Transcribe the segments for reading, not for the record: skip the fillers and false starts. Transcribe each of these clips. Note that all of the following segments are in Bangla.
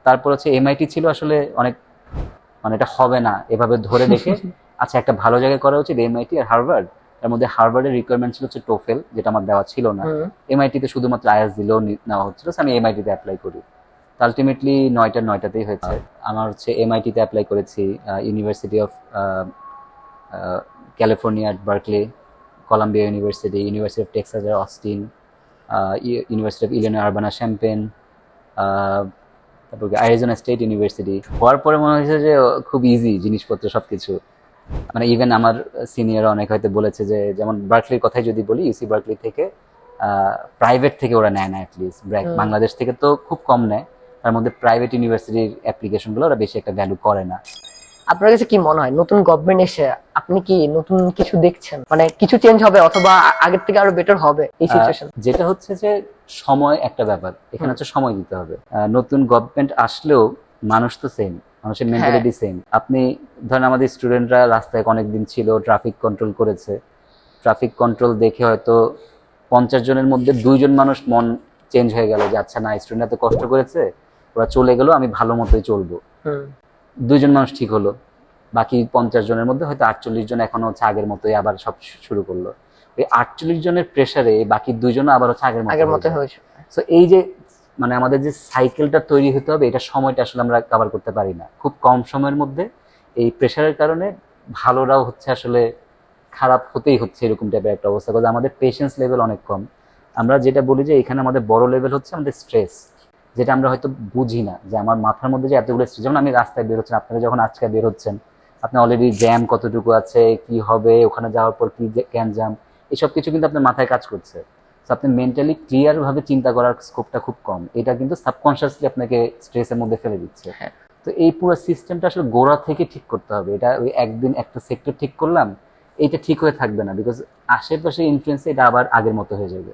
তারপর হচ্ছে এমআইটি ছিল আসলে অনেক, মানে এটা হবে না এভাবে ধরে রেখে আচ্ছা একটা ভালো জায়গায় করা উচিত এমআইটি আর হার্ভার্ড। তার মধ্যে হার্ভার্ডের রিকোয়ারমেন্ট ছিল হচ্ছে টোফেল, যেটা আমার দেওয়া ছিল না। এমআইটিতে শুধুমাত্র আইএলটিএস দিলেও নেওয়া হচ্ছিল, আমি এমআইটিতে অ্যাপ্লাই করি। আলটিমেটলি 9টাতেই হয়েছে। আমার হচ্ছে এমআইটিতে অ্যাপ্লাই করেছি, university of California at Berkeley, Columbia university, university of Texas at Austin, university of Illinois Urbana Champaign, তারপর অ্যারিজোনা স্টেট ইউনিভার্সিটি। হওয়ার পরে মনে হয়েছে যে খুব ইজি জিনিসপত্র সবকিছু। মানে ইভেন আমার সিনিয়র অনেক হয়তো বলেছে যে, যেমন বার্কলির কথাই যদি বলি, ইউসি বার্কলি থেকে প্রাইভেট থেকে ওরা নেয় না অ্যাটলিস্ট, বাংলাদেশ থেকে তো খুব কম নেয়। তার মধ্যে প্রাইভেট ইউনিভার্সিটির অ্যাপ্লিকেশনগুলো ওরা বেশি একটা ভ্যালু করে না। আপনার কাছে কি মনে হয় নতুন গভর্নমেন্ট এসে আপনি কি নতুন কিছু দেখছেন, মানে কিছু চেঞ্জ হবে অথবা আগের থেকে আরো বেটার হবে এই সিচুয়েশন? যেটা হচ্ছে যে সময় একটা ব্যাপার, এখানে হচ্ছে সময় দিতে হবে। নতুন গভর্নমেন্ট আসলেও মানুষ তো সেম, মানুষের মেন্টালিটি সেম। আপনি ধরেন আমাদের স্টুডেন্টরা রাস্তায় অনেকদিন ছিল, ট্রাফিক কন্ট্রোল করেছে, ট্রাফিক কন্ট্রোল দেখে হয়তো 50 জনের মধ্যে 2জন মানুষ মন চেঞ্জ হয়ে গেল যে আচ্ছা না, স্টুডেন্টরা তো কষ্ট করেছে, ওরা চলে গেল, আমি ভালো মতোই চলবো। 2জন মানুষ ঠিক হলো, বাকি 50 জনের মধ্যে হয়তো 48 জন এখনো হচ্ছে আগের মতোই আবার সব শুরু করলো। ওই 48 জনের প্রেসারে বাকি 2জন আবার হচ্ছে আগের মতো হয়েছে। সো এই যে মানে আমাদের যে সাইকেলটা তৈরি হতে হবে, এটা সময়টা আসলে আমরা কভার করতে পারি না খুব কম সময়ের মধ্যে। এই প্রেসারের কারণে ভালোরাও হচ্ছে আসলে খারাপ হতেই হচ্ছে, এরকম টাইপের একটা অবস্থা। কারণ আমাদের পেশেন্স লেভেল অনেক কম। আমরা যেটা বলি যে এখানে আমাদের বড় লেভেল হচ্ছে আমাদের স্ট্রেস, যেটা আমরা হয়তো বুঝি না যে আমার মাথার মধ্যে যে এতগুলো স্ট্রেস। যেমন আমি রাস্তায় বের হচ্ছেন, আপনারা যখন আজকে বের হচ্ছেন, আপনি অলরেডি জ্যাম কতটুকু আছে, কি হবে, ওখানে যাওয়ার পর কি জ্যাম, এইসব কিছু কিন্তু আপনার মাথায় কাজ করছে। তো আপনি মেন্টালি ক্লিয়ার ভাবে চিন্তা করার স্কোপটা খুব কম, এটা কিন্তু সাবকনশিয়াসলি আপনাকে স্ট্রেসের মধ্যে ফেলে দিচ্ছে। তো এই পুরো সিস্টেমটা আসলে গোড়া থেকে ঠিক করতে হবে। এটা ওই একদিন একটা সেক্টর ঠিক করলাম, এইটা ঠিক হয়ে থাকবে না, বিকজ আশেপাশে ইনফ্লুয়েন্সে এটা আবার আগের মতো হয়ে যাবে।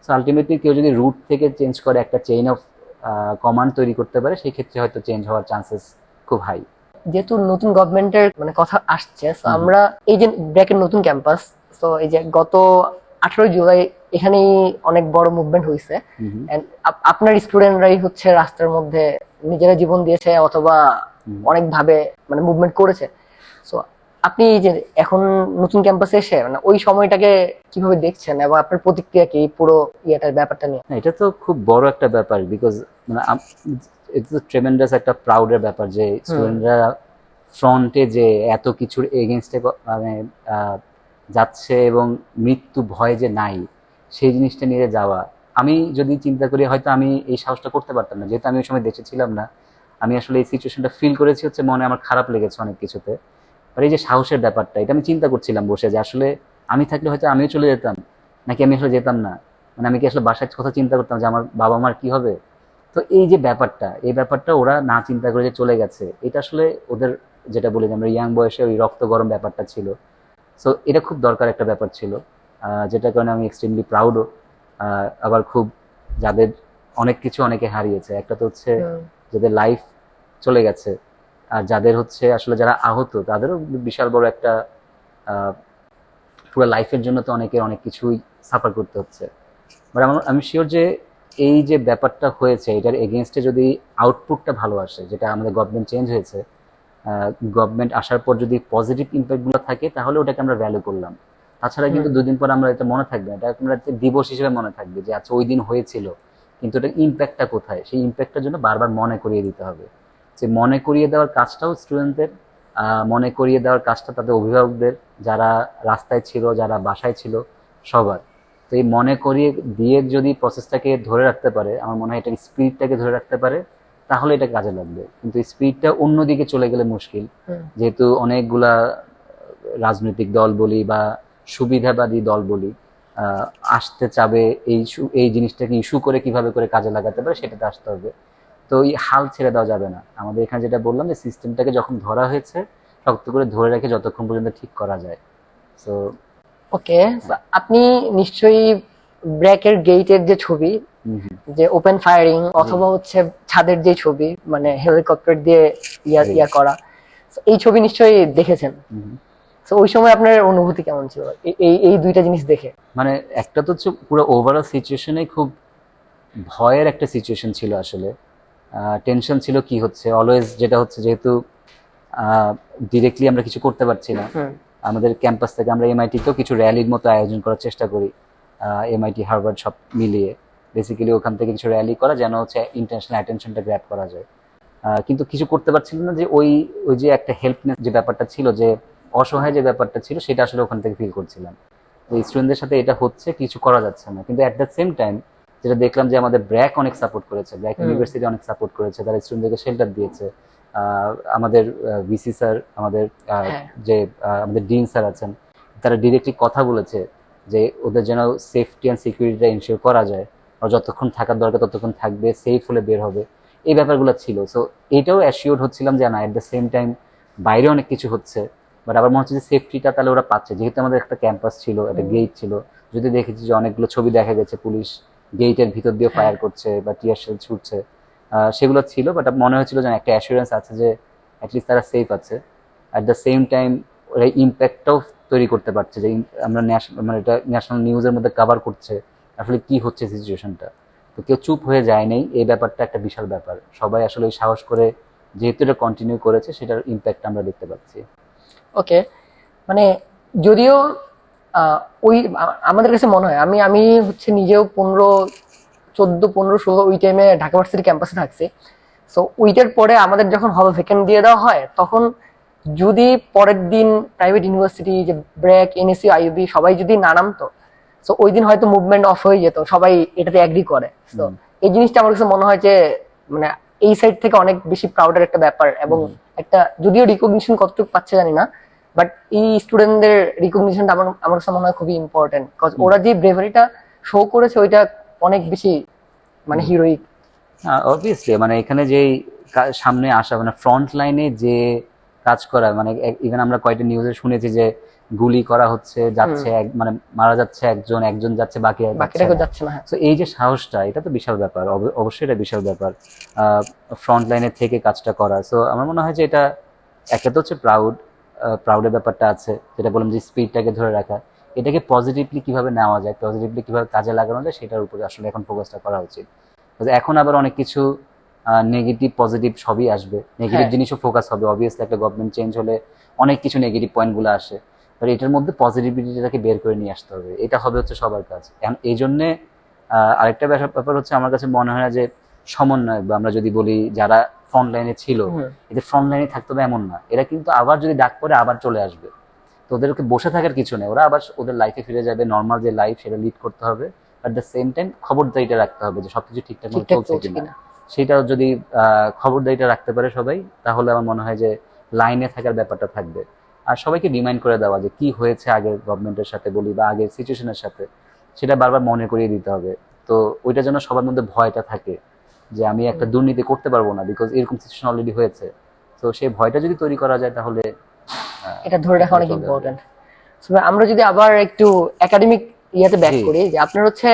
সো আলটিমেটলি কেউ যদি রুট থেকে চেঞ্জ করে, একটা চেইন অফ কমান্ড তৈরি করতে পারে, সেই ক্ষেত্রে হয়তো চেঞ্জ হওয়ার চান্সেস খুব হাই। যেহেতু নতুন গভর্নমেন্টের মানে কথা আসছে, তো আমরা এই যে ব্র্যাকের নতুন ক্যাম্পাস, তো এই যে গত 18 জুলাই এখানেই অনেক বড় মুভমেন্ট হয়েছে। আপনার স্টুডেন্টরাই হচ্ছে রাস্তার মধ্যে নিজেরা জীবন দিয়েছে অথবা অনেক ভাবে মানে মুভমেন্ট করেছে। সো আপনি যে এখন নতুন ক্যাম্পাসে এসে মানে ওই সময়টাকে কিভাবে দেখছেন এবং আপনার প্রতিক্রিয়া কি পুরো ইয়েটার ব্যাপারটা নিয়ে? এটা তো খুব বড় একটা ব্যাপার, বিকজ মানে ইটস ট্রেমেন্ডাস একটা প্রাউডের ব্যাপার যে স্টুডেন্টরা ফ্রন্টে যে এত কিছুর এগেনস্টে মানে যাচ্ছে এবং মৃত্যু ভয় যে নাই, সেই জিনিসটা নিয়ে যাওয়া। আমি যদি চিন্তা করি হয়তো আমি এই সাহসটা করতে পারতাম না, যেহেতু আমি ওই সময় দেশে ছিলাম না। আমি আসলে এই সিচুয়েশনটা ফিল করেছি, হচ্ছে মনে আমার খারাপ লেগেছে অনেক কিছুতে। আর এই যে সাহসের ব্যাপারটা, এটা আমি চিন্তা করছিলাম বসে যে আসলে আমি থাকলে হয়তো আমিও চলে যেতাম, নাকি আমি আসলে যেতাম না। মানে আমি কি আসলে বাসায় কথা চিন্তা করতাম যে আমার বাবা মার কি হবে। তো এই যে ব্যাপারটা, এই ব্যাপারটা ওরা না চিন্তা করে যে চলে গেছে, এটা আসলে ওদের যেটা বলি যে আমরা ইয়াং বয়সে ওই রক্ত গরম ব্যাপারটা ছিল। সো এটা খুব দরকার একটা ব্যাপার ছিল, যেটার কারণে আমি এক্সট্রিমলি প্রাউডও। আবার খুব যাদের অনেক কিছু অনেকে হারিয়েছে, একটা তো হচ্ছে যাদের লাইফ চলে গেছে, আর যাদের হচ্ছে আসলে যারা আহত তাদেরও বিশাল বড় একটা পুরো লাইফের জন্য তো অনেকের অনেক কিছুই সাফার করতে হচ্ছে। বাট আমি শিওর যে এই যে ব্যাপারটা হয়েছে, এটার এগেনস্টে যদি আউটপুটটা ভালো আসে, যেটা আমাদের গভর্নমেন্ট চেঞ্জ হয়েছে, গভর্নমেন্ট আসার পর যদি পজিটিভ ইম্প্যাক্টগুলো থাকে, তাহলে ওটাকে আমরা ভ্যালু করলাম। তাছাড়া কিন্তু 2 দিন পর আমরা এটা মনে থাকবে, এটা আমরা দিবস হিসেবে মনে থাকবে যে আচ্ছা ওই দিন হয়েছিল, কিন্তু এটার ইম্প্যাক্টটা কোথায়, সেই ইম্প্যাক্টটার জন্য বারবার মনে করিয়ে দিতে হবে। যে মনে করিয়ে দেওয়ার কাজটাও স্টুডেন্টদের, মনে করিয়ে দেওয়ার কাজটা তাদের অভিভাবকদের, যারা রাস্তায় ছিল, যারা বাসায় ছিল, সবার। তো এই মনে করিয়ে দিয়ে যদি প্রসেসটাকে ধরে রাখতে পারে, আমার মনে হয় এটার স্পিরিটটাকে ধরে রাখতে পারে, তাহলে এটা কাজে লাগবে। কিন্তু স্পিরিটটা অন্যদিকে চলে গেলে মুশকিল, যেহেতু অনেকগুলা রাজনৈতিক দল বলি বা সুবিধাবাদী দল বলি আসতে চাবে এই জিনিসটাকে ইস্যু করে কিভাবে করে কাজে লাগাতে পারে সেটাতে আসতে হবে। তো এই হাল ছেড়ে দেওয়া যাবে না। আমাদের এখানে যেটা বললাম যে সিস্টেমটাকে যখন ধরা হয়েছে, শক্ত করে ধরে রেখে যতক্ষণ পর্যন্ত ঠিক করা যায়। সো ওকে, আপনি নিশ্চয়ই ব্র্যাকের গেটের যে ছবি, যে ওপেন ফায়ারিং অথবা হচ্ছে ছাদের যে ছবি মানে হেলিকপ্টার দিয়ে ইয়া করা, এই ছবি নিশ্চয়ই দেখেছেন। তো ওই সময় আপনার অনুভূতি কেমন ছিল এই দুইটা জিনিস দেখে? মানে একটা তো হচ্ছে পুরো ওভারঅল সিচুয়েশনে খুব ভয়ের একটা সিচুয়েশন ছিল আসলে। টেনশন ছিল কি হচ্ছে, অলওয়েজ যেটা হচ্ছে যেহেতু ডিরেক্টলি আমরা কিছু করতে পারছি না, আমাদের ক্যাম্পাস থেকে আমরা এমআইটিতেও কিছু র্যালির মতো আয়োজন করার চেষ্টা করি, এমআইটি হার্ভার্ড সব মিলিয়ে বেসিক্যালি ওখান থেকে কিছু র্যালি করা যেন হচ্ছে ইন্টারন্যাশনাল অ্যাটেনশনটা গ্র্যাব করা যায়। কিন্তু কিছু করতে পারছিলাম না, যে ওই ওই যে একটা হেল্পনেস যে ব্যাপারটা ছিল, যে অসহায় যে ব্যাপারটা ছিল, সেটা আসলে ওখান থেকে ফিল করছিলাম। তো স্টুডেন্টদের সাথে এটা হচ্ছে, কিছু করা যাচ্ছে না, কিন্তু অ্যাট দ্য সেম টাইম যেটা দেখলাম যে আমাদের ব্র্যাক অনেক সাপোর্ট করেছে, ব্র্যাক ইউনিভার্সিটি অনেক সাপোর্ট করেছে, তারা স্টুডেন্টদেরকে শেল্টার দিয়েছে। আমাদের ভিসি স্যার, আমাদের যে আমাদের ডিন স্যার আছেন, তারা ডিরেক্টলি কথা বলেছে যে ওদের যেন সেফটি অ্যান্ড সিকিউরিটিটা ইনশিওর করা যায়, আর যতক্ষণ থাকার দরকার ততক্ষণ থাকবে, সেফ হলে বের হবে, এই ব্যাপারগুলো ছিল। সো এটাও অ্যাসিওর হচ্ছিলাম যে না, এট দ্য সেম টাইম বাইরে অনেক কিছু হচ্ছে, বাট আবার মনে হচ্ছে যে সেফটিটা তাহলে ওরা পাচ্ছে, যেহেতু আমাদের একটা ক্যাম্পাস ছিল, একটা গেট ছিল। যদি দেখেছি যে অনেকগুলো ছবি দেখা গেছে পুলিশ গেটের ভিতর দিয়ে ফায়ার করছে বা টিয়ার শেল ছুটছে, সেগুলো ছিল, বাট মনে হচ্ছিল যে একটা অ্যাসুরেন্স আছে যে অ্যাটলিস্ট তারা সেফ আছে। অ্যাট দ্য সেম টাইম ওরা ইম্প্যাক্টটাও তৈরি করতে পারছে, যে আমরা মানে এটা ন্যাশনাল নিউজের মধ্যে কভার করছে আসলে কি হচ্ছে সিচুয়েশনটা। তো কেউ চুপ হয়ে যায় নাই, এই ব্যাপারটা একটা বিশাল ব্যাপার। সবাই আসলে ওই সাহস করে যেহেতু এটা কন্টিনিউ করেছে, সেটার ইম্প্যাক্ট আমরা দেখতে পাচ্ছি। ওকে, মানে যদিও ওই আমাদের কাছে মনে হয়, আমি আমি হচ্ছে নিজেও 14, 15, 16 ওই টাইমে ঢাকা ভার্সিটি ক্যাম্পাসে থাকছি। সো ওইটার পরে আমাদের যখন হল ভ্যাকেন্ট দিয়ে দেওয়া হয়, তখন যদি পরের দিন প্রাইভেট ইউনিভার্সিটি যে ব্র্যাক, এনএসইউ, আইইউবি সবাই যদি না নামতো, সো ওই দিন হয়তো মুভমেন্ট অফ হয়ে যেত, সবাই এটাতে অ্যাগ্রি করে। তো এই জিনিসটা আমার কাছে মনে হয় যে মানে এই সাইড থেকে অনেক বেশি প্রাউডের একটা ব্যাপার, এবং একটা যদিও রিকগনিশন কতটুকু পাচ্ছে জানি না, বাট এই স্টুডেন্টদের রিকগনিশনটা আমার আমার কাছে মনে হয় খুবই ইম্পর্টেন্ট, বিকজ ওরা যে ব্রেভারিটা শো করেছে ওইটা অনেক বেশি মানে হিরোইক। অবভিয়াসলি মানে এখানে যে সামনে আসা, মানে ফ্রন্ট লাইনে যে কাজ করা, মানে ইভেন আমরা কয়েকটা নিউজে শুনেছি যে গুলি করা হচ্ছে, যাচ্ছে মানে মারা যাচ্ছে একজন, একজন যাচ্ছে, বাকিটা কেউ যাচ্ছে না। তো এই যে সাহসটা, এটা তো বিশাল ব্যাপার, অবশ্যই এটা বিশাল ব্যাপার ফ্রন্ট লাইনে থেকে কাজটা করা। সো আমার মনে হয় যে এটা একটা তো হচ্ছে প্রাউডের ব্যাপারটা আছে, যেটা বললাম যে স্পিডটাকে ধরে রাখা, এটাকে পজিটিভলি কিভাবে নেওয়া যায়, পজিটিভলি কিভাবে কাজে লাগানো যায়, সেটার উপরে আসলে এখন ফোকাসটা করা উচিত। এখন আবার অনেক কিছু নেগেটিভ পজিটিভ সবই আসবে, নেগেটিভ জিনিসও ফোকাস হবে, অবভিয়াসলি একটা গভর্নমেন্ট চেঞ্জ হলে অনেক কিছু নেগেটিভ পয়েন্টগুলো আসে, বাট এটার মধ্যে পজিটিভিটিটাকে বের করে নিয়ে আসতে হবে, এটা হবে হচ্ছে সবার কাজ। এই জন্যে আরেকটা ব্যাপার হচ্ছে আমার কাছে মনে হয় না যে সমন্বয়, বা আমরা যদি বলি যারা ফ্রন্ট লাইনে ছিল, এদের ফ্রন্ট লাইনে থাকতে হবে এমন না, এরা কিন্তু আবার যদি ডাক পরে আবার চলে আসবে, তো ওদেরকে বসে থাকার কিছু নেই, ওরা আবার ওদের লাইফে ফিরে যাবে, নর্মাল যে লাইফ সেটা লিড করতে হবে। অ্যাট দ্য সেম টাইম খবরদারিটা রাখতে হবে যে সবকিছু ঠিকঠাক মতো চলছে কিনা, সেটাও যদি খবরদারিটা রাখতে পারে সবাই, তাহলে আমার মনে হয় যে লাইনে থাকার ব্যাপারটা থাকবে। আর সবাইকে রিমাইন্ড করে দেওয়া যে কি হয়েছে আগের গভর্নমেন্টের সাথে বলি, বা আগের সিচুয়েশনের সাথে, সেটা বারবার মনে করিয়ে দিতে হবে। তো ওইটা যেন সবার মধ্যে ভয়টা থাকে যে আমি একটা দুর্নীতি করতে পারবো না, বিকজ এরকম সিচুয়েশন অলরেডি হয়েছে। তো সেই ভয়টা যদি তৈরি করা যায়, তাহলে এটা ধরে রাখা অনেক ইম্পর্টেন্ট। আমরা যদি আবার একটু একাডেমিক ইয়াতে ব্যাক করি, যে আপনার হচ্ছে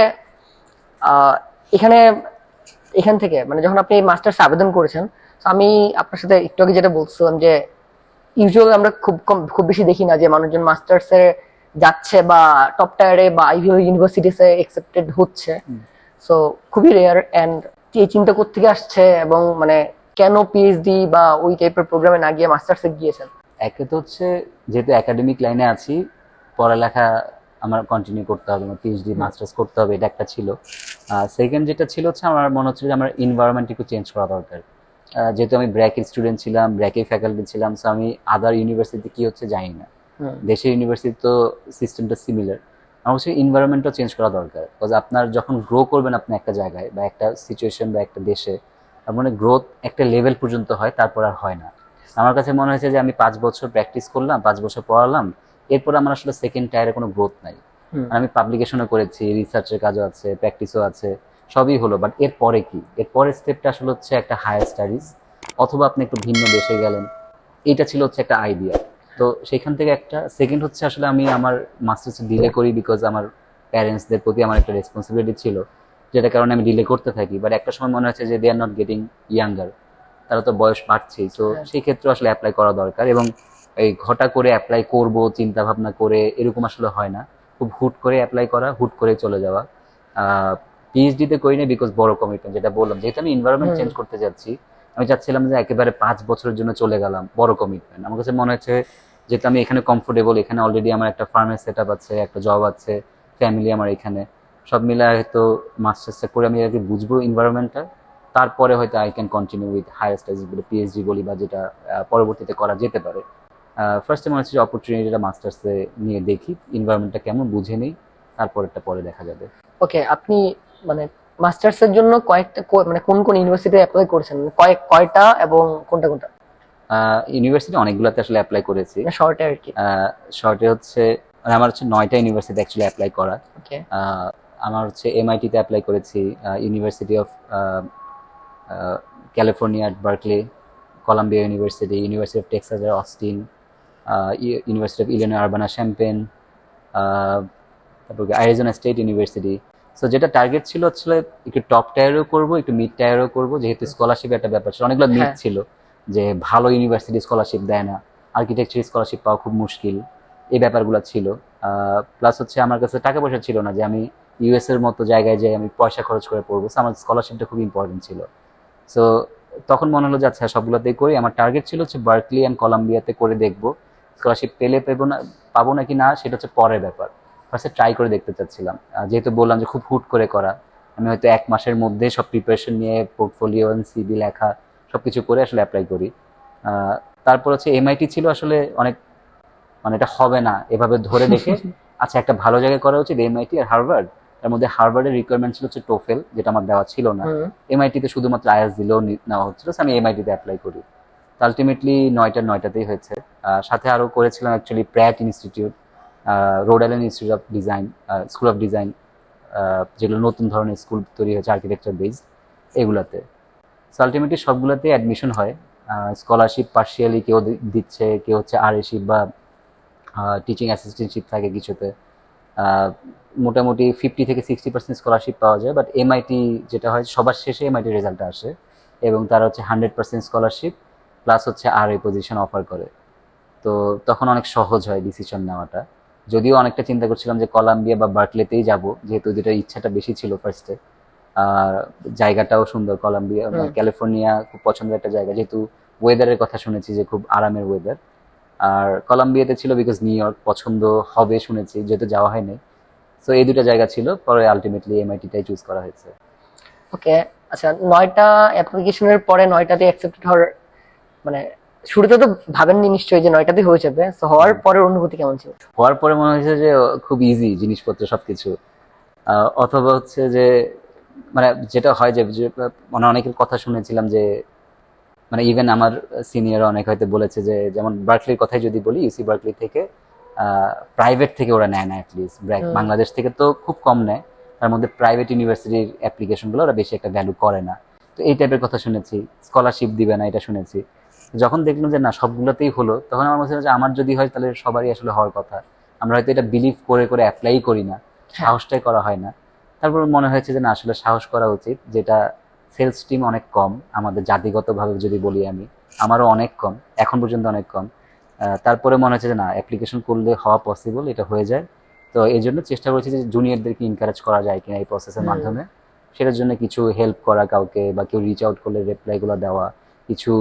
এখানে এখান থেকে মানে যখন আপনি মাস্টার্স আবেদন করেছেন, আমি আপনার সাথে একটু আগে যেটা বলছিলাম যে ইউজুয়ালি আমরা খুব বেশি দেখি না যে মানুষজন মাস্টার্সে যাচ্ছে বা টপ টায়ারে বা আইভি ইউনিভার্সিটিসে অ্যাকসেপ্টেড হচ্ছে। সো খুবই রেয়ার। এন্ড এই চিন্তা কোত্থেকে আসছে, এবং মানে কেন পিএইচডি বা ওই টাইপের প্রোগ্রামে না গিয়ে মাস্টার্সে গিয়েছেন? একে তো হচ্ছে যেহেতু একাডেমিক লাইনে আছি, পড়ালেখা আমার কন্টিনিউ করতে হবে, আমার পিএইচডি মাস্টার্স করতে হবে, এটা একটা ছিল। সেকেন্ড যেটা ছিল হচ্ছে আমার মনে হচ্ছিল যে আমার এনভায়রনমেন্ট একটু চেঞ্জ করা দরকার। যেহেতু আমি ব্র্যাকের স্টুডেন্ট ছিলাম, ব্র্যাকের ফ্যাকাল্টি ছিলাম, সো আমি আদার ইউনিভার্সিটি কি হচ্ছে জানি না, দেশের ইউনিভার্সিটি তো সিস্টেমটা সিমিলার। আমার হচ্ছে এনভায়রনমেন্টও চেঞ্জ করা দরকার, বিকজ আপনার যখন গ্রো করবেন আপনি একটা জায়গায় বা একটা সিচুয়েশন বা একটা দেশে, আপনার গ্রোথ একটা লেভেল পর্যন্ত হয়, তারপর আর হয় না। আমার কাছে মনে হয়েছে যে আমি 5 বছর প্র্যাকটিস করলাম, 5 বছর পড়ালাম, এরপর আমার আসলে সেকেন্ড টায়ারে কোনো গ্রোথ নাই। আমি পাবলিকেশনও করেছি, রিসার্চের কাজও আছে, প্র্যাকটিসও আছে, সবই হলো, বাট এরপরে কি? এরপরের স্টেপটা আসলে হচ্ছে একটা হায়ার স্টাডিজ, অথবা আপনি একটু ভিন্ন দেশে গেলেন, এটা ছিল হচ্ছে একটা আইডিয়া। তো সেখান থেকে একটা সেকেন্ড হচ্ছে আসলে আমি আমার মাস্টার্স ডিলে করি, বিকজ আমার প্যারেন্টসদের প্রতি আমার একটা রেসপন্সিবিলিটি ছিল, যেটা কারণে আমি ডিলে করতে থাকি। বাট একটা সময় মনে হচ্ছে যে দে আর নট গেটিং ইয়াঙ্গার, তারা তো বয়স বাড়ছেই, তো সেই ক্ষেত্রে আসলে অ্যাপ্লাই করা দরকার। এবং এই ঘটা করে অ্যাপ্লাই করব চিন্তা ভাবনা করে এরকম আসলে হয় না, খুব হুট করে অ্যাপ্লাই করা, হুট করে চলে যাওয়া। পিএইচডি তে করি না বিকজ বড় কমিটমেন্ট, যেটা বললাম, যেহেতু আমি এনভায়রনমেন্ট চেঞ্জ করতে যাচ্ছি, আমি চাচ্ছিলাম যে একেবারে 5 বছরের জন্য চলে গেলাম, বড় কমিটমেন্ট। আমার কাছে মনে হচ্ছে যেহেতু আমি এখানে কমফোর্টেবল, এখানে অলরেডি আমার একটা ফার্মের সেট আপ আছে, একটা জব আছে, ফ্যামিলি আমার এখানে, সব মিলে হয়তো মাস্টার্সটা করে আমি আগে বুঝবো এনভায়রনমেন্টটা, তারপরে হয়তো I can continue with higher studies বলে, পিএইচডি বলি, বা যেটা পরবর্তীতে করা যেতে পারে। ফার্স্টে মনে হচ্ছে যে অপরচুনিটিটা মাস্টার্সে নিয়ে দেখি, এনভায়রনমেন্টটা কেমন বুঝে নিই, তারপরেরটা পরে দেখা যাবে। ওকে, আপনি মানে মাস্টার্স এর জন্য কয়েকটা মানে কোন কোন ইউনিভার্সিটি অ্যাপ্লাই করেছেন, কয়টা এবং কোনটা কোনটা? ইউনিভার্সিটি অনেকগুলোতে আসলে অ্যাপ্লাই করেছি। শর্টে আর কি। শর্টে হচ্ছে মানে আমার হচ্ছে 9টা ইউনিভার্সিটি অ্যাকচুয়ালি অ্যাপ্লাই করা। ওকে। আমার হচ্ছে এমআইটিতে অ্যাপ্লাই করেছি, university of California at Berkeley, Columbia university, university of Texas এর Austin, university of Illinois Urbana Champaign, তারপর অ্যারিজোনা স্টেট ইউনিভার্সিটি। সো যেটা টার্গেট ছিল আসলে একটু টপ টায়ারও করবো, একটু মিড টায়ারও করবো, যেহেতু স্কলারশিপ একটা ব্যাপার ছিল, অনেকগুলো মিড ছিল যে ভালো ইউনিভার্সিটি স্কলারশিপ দেয় না, আর্কিটেকচার স্কলারশিপ পাওয়া খুব মুশকিল, এই ব্যাপারগুলো ছিল। প্লাস হচ্ছে আমার কাছে টাকা পয়সা ছিল না যে আমি ইউএস এর মতো জায়গায় যে আমি পয়সা খরচ করে পড়বো, so আমার স্কলারশিপটা খুব ইম্পর্টেন্ট ছিল। সো তখন মনে হলো যে আচ্ছা সবগুলোতেই করি। আমার টার্গেট ছিল হচ্ছে বার্কলি অ্যান্ড কলাম্বিয়াতে করে দেখবো, স্কলারশিপ পেলে পাবো নাকি না সেটা হচ্ছে পরের ব্যাপার, ফার্স্টে ট্রাই করে দেখতে চাচ্ছিলাম। যেহেতু বললাম যে খুব হুট করে করা, আমি হয়তো 1 মাসের মধ্যে সব প্রিপারেশন নিয়ে পোর্টফোলিও সিভি লেখা সবকিছু করে আসলে অ্যাপ্লাই করি। তারপর হচ্ছে এমআইটি ছিল আসলে অনেক, মানে এটা হবে না এভাবে ধরে দেখে আচ্ছা একটা ভালো জায়গায় করা উচিত, এমআইটি আর হার্ভার্ড। তার মধ্যে হার্ভার্ডের রিকোয়ারমেন্ট ছিল হচ্ছে টোফেল, যেটা আমার দেওয়া ছিল না। এমআইটিতে শুধুমাত্র আইএলটিএস দিলেও নেওয়া হচ্ছিল, আমি এমআইটিতে অ্যাপ্লাই করি। আলটিমেটলি 9টাতেই হয়েছে। সাথে আরো করেছিলাম actually Pratt institute, road island institute of design, school of design, যেগুলো নতুন ধরনের স্কুল তৈরি হয়েছে আর্কিটেকচার বেসড, এগুলাতে। সো আলটিমেটলি সবগুলোতে অ্যাডমিশন হয়। স্কলারশিপ পার্শিয়ালি কেউ দিচ্ছে, কেউ হচ্ছে আরএশিপ বা টিচিং অ্যাসিস্ট্যান্টশিপ থাকে কিছুতে। মোটামুটি 50 থেকে 60% স্কলারশিপ পাওয়া যায়, বাট এমআইটি যেটা হয় সবার শেষে এমআইটি রেজাল্ট আসে, এবং তারা হচ্ছে 100% স্কলারশিপ প্লাস হচ্ছে আর এই পজিশন অফার করে। তো তখন অনেক সহজ হয় ডিসিশন নেওয়াটা। যদিও অনেকটা চিন্তা করছিলাম যে কলাম্বিয়া বা বার্কলেতেই যাব, যেহেতু দুটার ইচ্ছাটা বেশি ছিল ফার্স্টে। আর জায়গাটাও সুন্দর, কলাম্বিয়া ক্যালিফোর্নিয়া খুব পছন্দের একটা জায়গা, যেহেতু ওয়েদারের কথা শুনেছি যে খুব আরামের ওয়েদার। আর কলাম্বিয়াতে ছিল বিকজ নিউ ইয়র্ক পছন্দ হবে শুনেছি, যেহেতু যাওয়া হয়নি। সো এই দুটো জায়গা ছিল, পরে আলটিমেটলি এমআইটিটাই চুজ করা হয়েছে। ওকে, আচ্ছা 9টা অ্যাপ্লিকেশনের পরে 9টাতে অ্যাকসেপ্টেড হওয়ার মানে শুরুতে তো ভাবেননি নিশ্চয়ই যে 9টাতে হয়ে যাবে, সো হওয়ার পরের অনুভূতি কেমন ছিল? হওয়ার পরে মনে হয়েছে যে খুব ইজি জিনিসপত্র সবকিছু, অথবা হচ্ছে যে মানে যেটা হয় যে মানে অনেকের কথা শুনেছিলাম যে মানে ইভেন আমার সিনিয়র অনেক হয়তো বলেছে যে, যেমন বার্কলির কথাই যদি বলি, ইউসি বার্কলি থেকে প্রাইভেট থেকে ওরা নেয় না অ্যাটলিস্ট, বাংলাদেশ থেকে তো খুব কম নেয়, তার মধ্যে প্রাইভেট ইউনিভার্সিটির অ্যাপ্লিকেশনগুলো ওরা বেশি একটা ভ্যালু করে না। তো এই টাইপের কথা শুনেছি, স্কলারশিপ দিবে না এটা শুনেছি। যখন দেখলাম যে না সবগুলোতেই হলো, তখন আমার মনে হচ্ছে যে আমার যদি হয় তাহলে সবারই আসলে হওয়ার কথা। আমরা হয়তো এটা বিলিভ করে করে অ্যাপ্লাই করি না, সাহসটাই করা হয় না। তারপর মনে হয়েছে যে না আসলে সাহস করা উচিত, যেটা সেলস টিম অনেক কম আমাদের, জাতিগতভাবে যদি বলি আমি, আমারও অনেক কম, এখন পর্যন্ত অনেক কম। তারপরে মনে হচ্ছে যে না অ্যাপ্লিকেশন করলে হওয়া পসিবল, এটা হয়ে যায়। তো এই জন্য চেষ্টা করেছি যে জুনিয়রদেরকে এনকারেজ করা যায় কিনা এই প্রসেসের মাধ্যমে, সেটার জন্য কিছু হেল্প করা কাউকে, বা কেউ রিচ আউট করলে রিপ্লাইগুলো দেওয়া, কিছু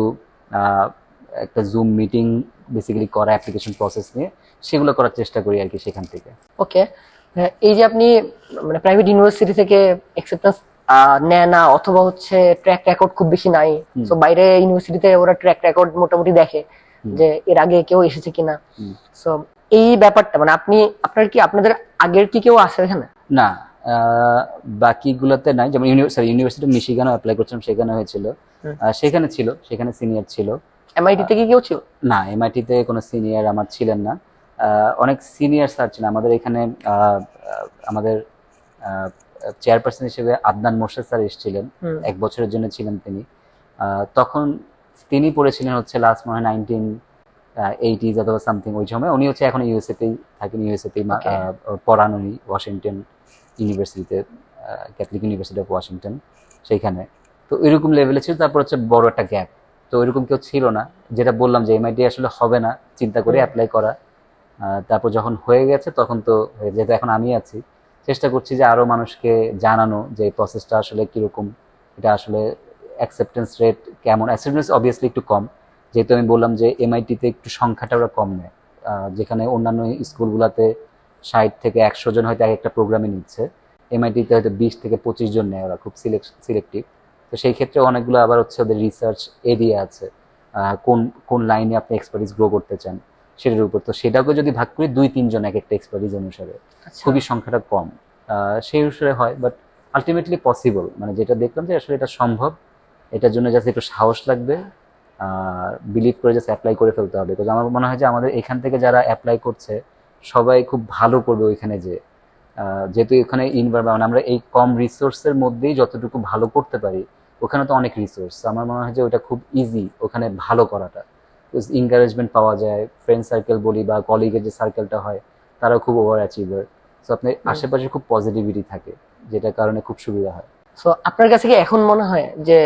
একটা জুম মিটিং বেসিক্যালি করা অ্যাপ্লিকেশন প্রসেস নিয়ে, সেগুলো করার চেষ্টা করি আর কি সেখান থেকে। ওকে, এই যে আপনি মানে প্রাইভেট ইউনিভার্সিটি থেকে অ্যাকসেপ্টেন্স নেয় না, অথবা হচ্ছে ট্র্যাক রেকর্ড খুব বেশি নাই, তো বাইরে ইউনিভার্সিটিতে ওরা ট্র্যাক রেকর্ড মোটামুটি দেখে যে এর আগে কেউ এসেছে কিনা। সো এই ব্যাপারটা মানে আপনার কি আপনাদের আগের কি কেউ আছে এখানে? না, বাকিগুলোতে নাই। যেমন ইউনিভার্সিটি অফ মিশিগানও অ্যাপ্লাই করছিলাম, সেখানে হয়েছিল, সেখানে ছিল, সেখানে সিনিয়র ছিল। এমআইটি থেকে কেউ ছিল? না, এমআইটিতে কোনো সিনিয়র আমার ছিলেন না। অনেক সিনিয়র স্যার ছিলেন আমাদের এখানে। আমাদের চেয়ারপারসন হিসেবে আদনান মোর্শেদ স্যার এসেছিলেন, 1 বছরের জন্য ছিলেন তিনি। তখন তিনি পড়েছিলেন হচ্ছে লাস্ট মনে হয় 1980s অথবা সামথিং ওই সময়। উনি হচ্ছে এখন ইউএসএতেই থাকেন, ইউএসএতেই পড়ান উনি, ওয়াশিংটন ইউনিভার্সিটিতে, ক্যাথলিক ইউনিভার্সিটি অফ ওয়াশিংটন, সেইখানে। তো এরকম লেভেলে ছিল। তারপর হচ্ছে বড় একটা গ্যাপ, তো এরকম কেউ ছিল না। যেটা বললাম যে এমআইটি আসলে হবে না চিন্তা করে অ্যাপ্লাই করা, তারপর যখন হয়ে গেছে তখন তো যেহেতু এখন আমি আছি, চেষ্টা করছি যে আরো মানুষকে জানানো যে এই প্রসেসটা আসলে কিরকম, এটা আসলে অ্যাকসেপ্টেন্স রেট কেমন। অ্যাকসেপ্টেন্স অবভিয়াসলি একটু কম, যেহেতু আমি বললাম যে এমআইটিতে একটু সংখ্যাটা ওরা কম নেয়। যেখানে অন্যান্য স্কুলগুলোতে 60 থেকে 100 জন হয়তো এক একটা প্রোগ্রামে নিচ্ছে, এমআইটিতে হয়তো 20 থেকে 25 জন নেয় ওরা, খুব সিলেক্টিভ। তো সেই ক্ষেত্রে অনেকগুলো আবার হচ্ছে ওদের রিসার্চ এরিয়া আছে, কোন কোন লাইনে আপনি এক্সপার্টিস গ্রো করতে চান সেটার উপর। তো সেটাকে যদি ভাগ করি 2-3 জন এক একটা এক্সপার্টিস অনুসারে, আচ্ছা। খুবই সংখ্যাটা কম, সেই অনুসারে হয়। বাট আলটিমেটলি পসিবল, মানে যেটা দেখলাম যে আসলে এটা সম্ভব। এটার জন্য জাস্ট একটু সাহস লাগবে, বিলিভ করে জাস্ট অ্যাপ্লাই করে ফেলতে হবে। বিকজ আমার মনে হয় যে আমাদের এখান থেকে যারা অ্যাপ্লাই করছে সবাই খুব ভালো করবে ওইখানে, যে যেহেতু এখানে ইনভারমেন্ট আমরা এই কম রিসোর্সের মধ্যেই যতটুকু ভালো করতে পারি, ওখানে তো অনেক রিসোর্স। আমার মনে হয় যে ওটা খুব ইজি ওখানে ভালো করাটা। এনকারেজমেন্ট পাওয়া যায়, ফ্রেন্ড সার্কেল বলি বা কলিগের যে সার্কেলটা হয় তারাও খুব ওভার অ্যাচিভার। সো আপনার আশেপাশে খুব পজিটিভিটি থাকে, যেটার কারণে খুব সুবিধা হয়। সো আপনার কাছে কি এখন মনে হয় যে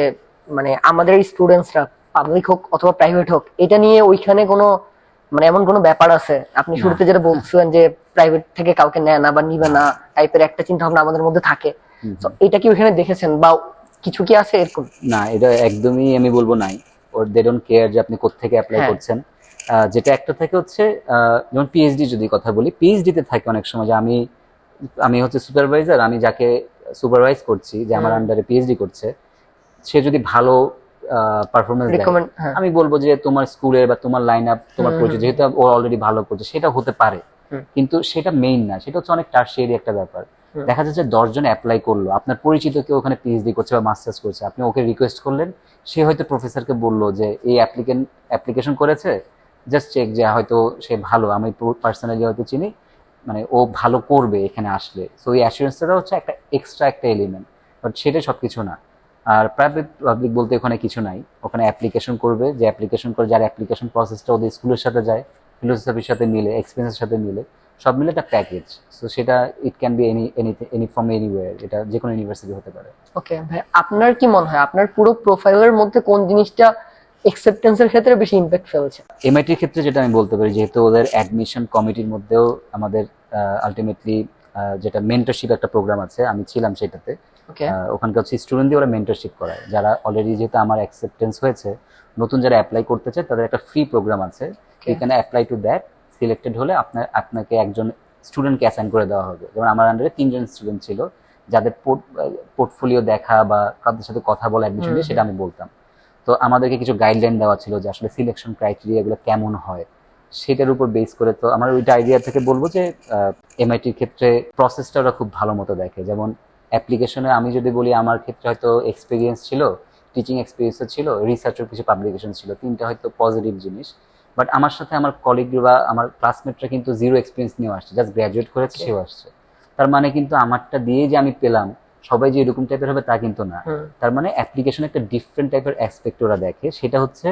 মানে আমাদের স্টুডেন্টসরা পাবলিক হোক অথবা প্রাইভেট হোক, এটা নিয়ে ওইখানে কোনো মানে এমন কোনো ব্যাপার আছে? আপনি না। শুরুতে যেটা বলছিলেন যে প্রাইভেট থেকে কাউকে নেয় না বা নিবে না টাইপের একটা চিন্তা ভাবনা আমাদের মধ্যে থাকে, তো এটা কি ওইখানে দেখেছেন বা কিছু কি আছে এরকম? না, এটা একদমই আমি বলবো নাই। ওর দে ডোন্ট কেয়ার যে আপনি কোত্থেকে অ্যাপ্লাই হ্যাঁ। করছেন। যেটা একটা থাকে হচ্ছে, যেমন পিএইচডি যদি কথা বলি, পিএইচডি তে থাকে অনেক সময় যে আমি আমি হচ্ছে সুপারভাইজার, আমি যাকে সুপারভাইজ করছি যে আমার আন্ডারে পিএইচডি করছে, সে যদি ভালো পারফরমেন্স দেয়, রিকমেন্ড, হ্যাঁ। আমি বলবো যে তোমার স্কুলের বা তোমার লাইন আপ, তোমার পরিচয়, যেহেতু ও অলরেডি ভালো করছে, সেটা হতে পারে। কিন্তু সেটা মেইন না, সেটা হচ্ছে অনেক টার্সিয়ারি একটা ব্যাপার। দেখা যাচ্ছে 10 জন অ্যাপ্লাই করলো, আপনার পরিচিত কেউ ওখানে পিএইচডি করছে বা মাস্টার্স করছে, আপনি ওকে রিকোয়েস্ট করলেন, সে হয়তো প্রফেসরকে বললো যে এই অ্যাপ্লিকেশন করেছে, জাস্ট চেক যে হয়তো সে ভালো, আমি পার্সোনালি হয়তো চিনি, মানে ও ভালো করবে এখানে আসলে। সো এই অ্যাসুরেন্সটা হচ্ছে একটা এক্সট্রা একটা এলিমেন্ট, বাট সেটাই সবকিছু না। আর প্রাইভেট পাবলিক বলতে ওখানে কিছু নাই, ওখানে অ্যাপ্লিকেশন করবে, যে অ্যাপ্লিকেশন করে যার অ্যাপ্লিকেশন প্রসেসটা ওদের স্কুলের সাথে যায়, ফিলোসফির সাথে মিলে, এক্সপিরিয়েন্সের সাথে মিলে, সব মিলে একটা প্যাকেজ। সো সেটা it can be any from anywhere, এটা যে কোনো ইউনিভার্সিটি হতে পারে। ওকে ভাই, আপনার কি মনে হয় আপনার পুরো প্রোফাইলের মধ্যে কোন জিনিসটা অ্যাকসেপ্টেন্সের ক্ষেত্রে বেশি ইমপ্যাক্ট ফেলেছে? এমআইটির ক্ষেত্রে যেটা আমি বলতে পারি, যেহেতু ওদের অ্যাডমিশন কমিটির মধ্যেও আমাদের আলটিমেটলি যেটা মেন্টরশিপ একটা প্রোগ্রাম আছে, আমি ছিলাম সেটাতে। ওকে। ওখানকার হচ্ছে স্টুডেন্ট দিয়ে ওরা মেন্টরশিপ করায়, যারা অলরেডি, যেহেতু আমার অ্যাকসেপ্টেন্স হয়েছে, নতুন যারা অ্যাপ্লাই করতে চায় তাদের একটা ফ্রি প্রোগ্রাম আছে, এখানে অ্যাপ্লাই টু দ্যাট, সিলেক্টেড হলে আপনাকে একজন স্টুডেন্টকে অ্যাসাইন করে দেওয়া হবে। যেমন আমার আন্ডারে 3 জন স্টুডেন্ট ছিল, যাদের পোর্টফোলিও দেখা বা কাদের সাথে কথা বলা অ্যাডমিশন দিয়ে, সেটা আমি বলতাম। তো আমাদেরকে কিছু গাইডলাইন দেওয়া ছিল যে আসলে সিলেকশন ক্রাইটেরিয়া এগুলো কেমন হয়, সেটার উপর বেস করে। তো আমার ওইটা আইডিয়া থেকে বলবো যে এমআইটির ক্ষেত্রে প্রসেসটা ওরা খুব ভালো মতো দেখে। যেমন অ্যাপ্লিকেশনে আমি যদি বলি, আমার ক্ষেত্রে হয়তো এক্সপিরিয়েন্স ছিল, টিচিং এক্সপিরিয়েন্সও ছিল, রিসার্চের কিছু পাবলিকেশন ছিল, তিনটা হয়তো পজিটিভ জিনিস। বাট আমার সাথে আমার কলিগ বা আমার ক্লাসমেটরা কিন্তু জিরো এক্সপিরিয়েন্স নিয়ে আসছে, জাস্ট গ্র্যাজুয়েট করেছে, সেও আসছে। তার মানে কিন্তু আমারটা দিয়ে যে আমি পেলাম, সবাই যে এরকম টাইপের হবে তা কিন্তু না। তার মানে অ্যাপ্লিকেশন একটা ডিফারেন্ট টাইপের অ্যাসপেক্ট ওরা দেখে। সেটা হচ্ছে,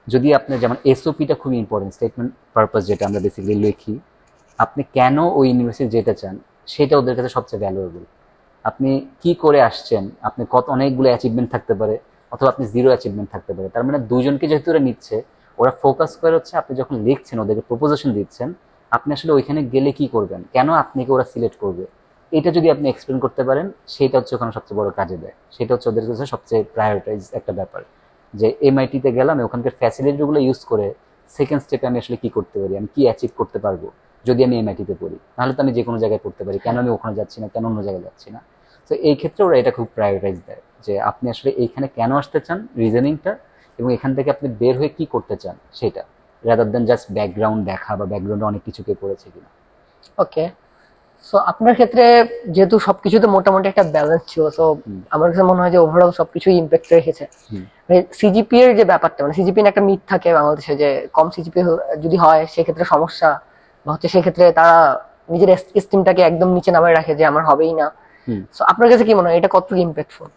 যদি আপনি, যেমন এসওপিটা খুবই ইম্পর্টেন্ট, স্টেটমেন্ট পারপাস, যেটা আমরা বেসিক্যালি লিখি, আপনি কেন ওই ইউনিভার্সিটি যেতে চান, সেটা ওদের কাছে সবচেয়ে ভ্যালুয়েবল। আপনি কি করে আসছেন, আপনি কত অনেকগুলো অ্যাচিভমেন্ট থাকতে পারে, অথবা আপনি জিরো অ্যাচিভমেন্ট থাকতে পারে। তার মানে দুজনকে যেহেতু ওরা নিচ্ছে, ওরা ফোকাস করে হচ্ছে আপনি যখন লিখছেন, ওদেরকে প্রপোজিশন দিচ্ছেন, আপনি আসলে ওইখানে গেলে কি করবেন, কেন আপনাকে ওরা সিলেক্ট করবে, এটা যদি আপনি এক্সপ্লেন করতে পারেন, সেটা হচ্ছে ওখানে সবচেয়ে বড় কাজে দেয়। সেটা হচ্ছে ওদের কাছে সবচেয়ে প্রায়োরিটাইজ একটা ব্যাপার, যে এমআইটিতে গেলাম, ওখানকার ফ্যাসিলিটিগুলো ইউজ করে সেকেন্ড স্টেপে আমি আসলে কি করতে পারি, আমি কি অ্যাচিভ করতে পারবো যদি আমি এমআইটিতে পড়ি, নাহলে তো আমি যে কোনো জায়গায় পড়তে পারি, কেন আমি ওখানে যাচ্ছি না, কেন অন্য জায়গায় যাচ্ছি না। তো এই ক্ষেত্রে ওরা এটা খুব প্রায়োরিটাইজ দেয়, যে আপনি আসলে এইখানে কেন আসতে চান, রিজনিংটা, এবং এখান থেকে আপনি বের হয়ে কি করতে চান সেটা, রাদার দেন জাস্ট ব্যাকগ্রাউন্ড দেখা বা ব্যাকগ্রাউন্ডে অনেক কিছু কে পড়েছে কিনা। ওকে। সো আপনার ক্ষেত্রে যেহেতু সবকিছুতে মোটামুটি একটা ব্যালেন্স ছিল, সো আমার কাছে মনে হয় যে ওভারঅল সবকিছুই ইমপ্যাক্ট রেখেছে। সিজিপি এর যে ব্যাপারটা, মানে সিজিপি একটা মিথ থাকে বাংলাদেশে যে কম সিজিপি যদি হয় সেক্ষেত্রে সমস্যা, বা হচ্ছে সেক্ষেত্রে তারা নিজের এস্টিমটাকে একদম নিচে নামায় রাখে যে আমার হবেই না। সো আপনার কাছে কি মনে হয় এটা কতটুকু ইমপ্যাক্টফুল?